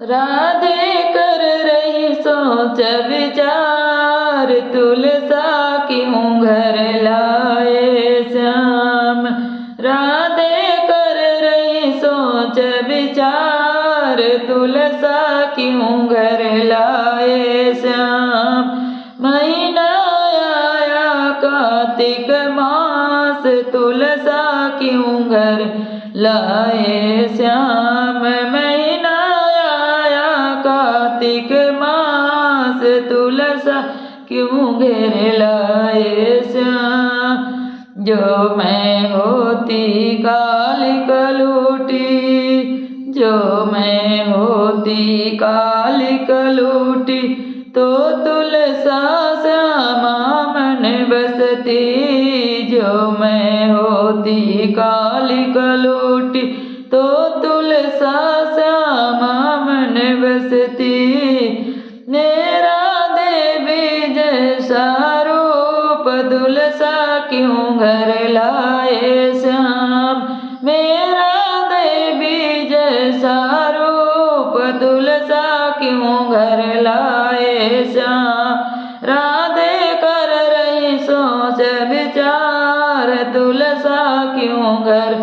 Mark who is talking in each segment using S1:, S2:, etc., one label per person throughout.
S1: राधे कर रही सोच विचार, तुलसा क्यों घर लाए श्याम। राधे कर रही सोच विचार, तुलसा क्यों घर लाए श्याम। महीना आया कार्तिक मास, तुलसा क्यों घर लाए श्याम। महीना आया कार्तिक मास, तुलसा क्यों घर लाए श्याम। जो मैं होती काली कलूटी, जो मैं होती काली कलूटी, तो तुलसा श्यामा मन बसती। जो मैं होती काली कलूटी, तो तुलसा श्यामा मन बसती। मेरा देवी जैसा रूप, तुलसा क्यों घर लाए श्याम। मेरा देवी जैसा रूप, तुलसा क्यों घर लाए श्याम। राधे कर रही सोच विचार, तुलसा क्यों घर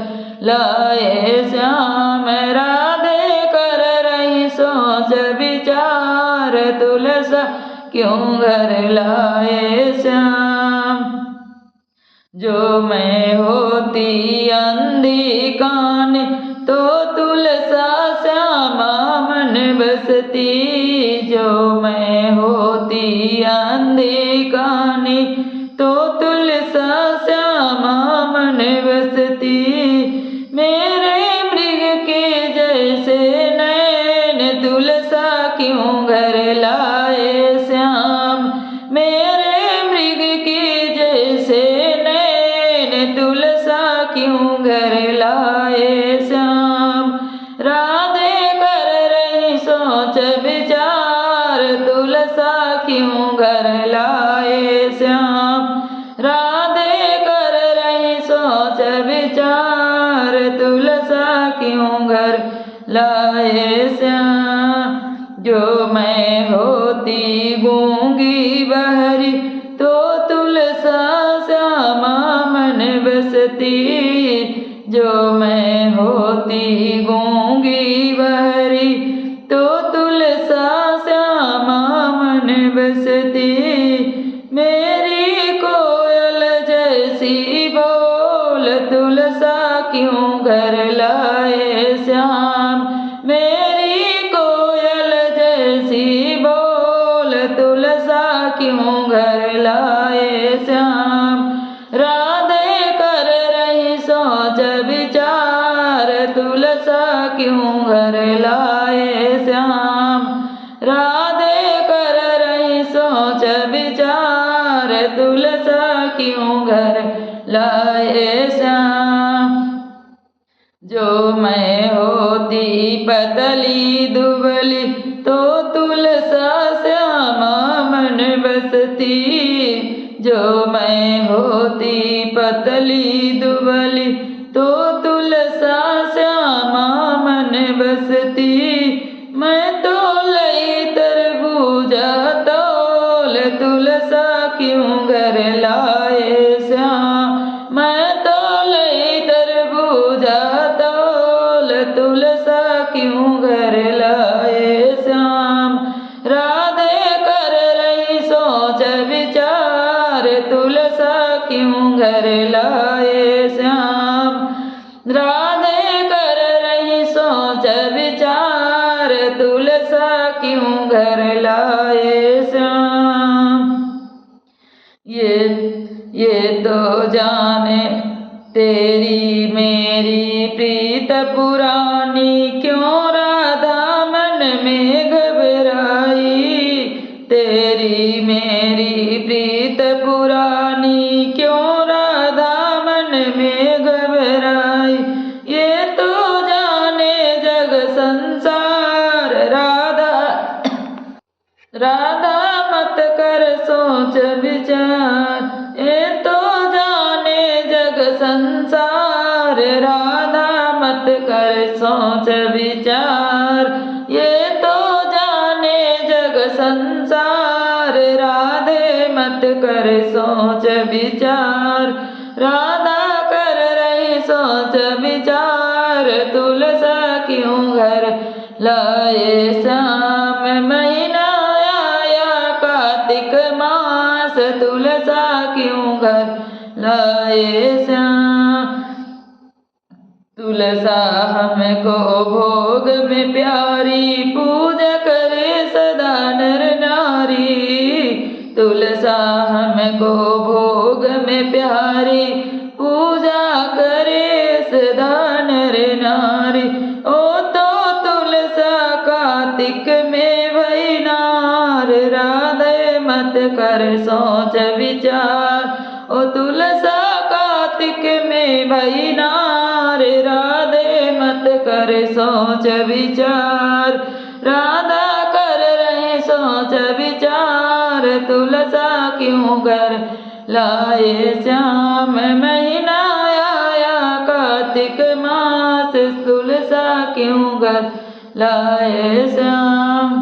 S1: लाए श्याम। राधे कर रही सोच विचार, तुलसा क्यों घर लाए श्याम। जो मैं होती अंधी कान, तो तुलसा श्यामा मन बसती। जो मैं होती अंधी कानी, तो तुलसा श्यामा मन बसती। मेरे मृग के जैसे नैन, तुलसा क्यों घर लाए श्याम। मेरे मृग के जैसे नैन, तुलसा क्यों घर लाए श्याम। राधे कर रही सोच विचार, तुलसा क्यों घर लाए श्याम। राधे कर रही सोच विचार, तुलसा क्यों घर लाए श्याम। जो मैं होती गूंगी बहरी, तो तुलसा श्यामा मन बसती। जो मैं होती गूंगी बहरी, तो तुलसा श्यामा मन बसती। मेरी कोयल जैसी बोल, तुलसा क्यों घर लाए श्याम। मेरी कोयल जैसी बोल, तुलसा क्यों घर लाए श्याम। राधे कर रही सोच विचार, तुलसा क्यों घर लाए श्याम। राधे कर रही सोच विचार, तुलसा क्यों घर लाए श्याम। जो मैं होती पतली दुबली, तो तुलसा श्यामा मन बसती। जो मैं होती पतली दुबली, तो तुलसा श्यामा मन बसती। मैं तो लई तरबूजा तौल, तुलसा क्यों घर लाए श्याम। मैं तो लई तरबूजा तौल, तुलसा क्यों घर लाए श्याम। राधे कर रही सोच विचार, तुलसा क्यों घर लाए श्याम। राधे कर रही सोच विचार, तुलसा क्यों घर लाए श्याम। ये तो जाने तेरी मेरी प्रीत पुरानी, क्यों राधा मन में घबराई। तेरी मेरी प्रीत पुरानी, क्यों राधा मन में घबराई। ये तो जाने जग संसार, राधा मत कर सोच विचार। ये तो जाने जग संसार, राधा मत कर सोच विचार। ये तो कर सोच विचार, राधा कर रही सोच विचार, तुलसा क्यों घर लाए श्याम। महीना आया कार्तिक मास, तुलसा क्यों घर लाए श्याम। तुलसा हमको भोग में प्यारी, पूजा करे सदा नर नारी। तुलसा हमको भोग में प्यारी, पूजा करे सदा नर नारी। ओ तो तुलसा कार्तिक में भई नार, राधे मत कर सोच विचार। ओ तुलसा कार्तिक में भई नार, राधे मत कर सोच विचार। राधा कर रहे सोच विचार, तुलसा क्यों घर लाए श्याम। महीना आया कार्तिक मास, तुलसा क्यों घर लाए श्याम।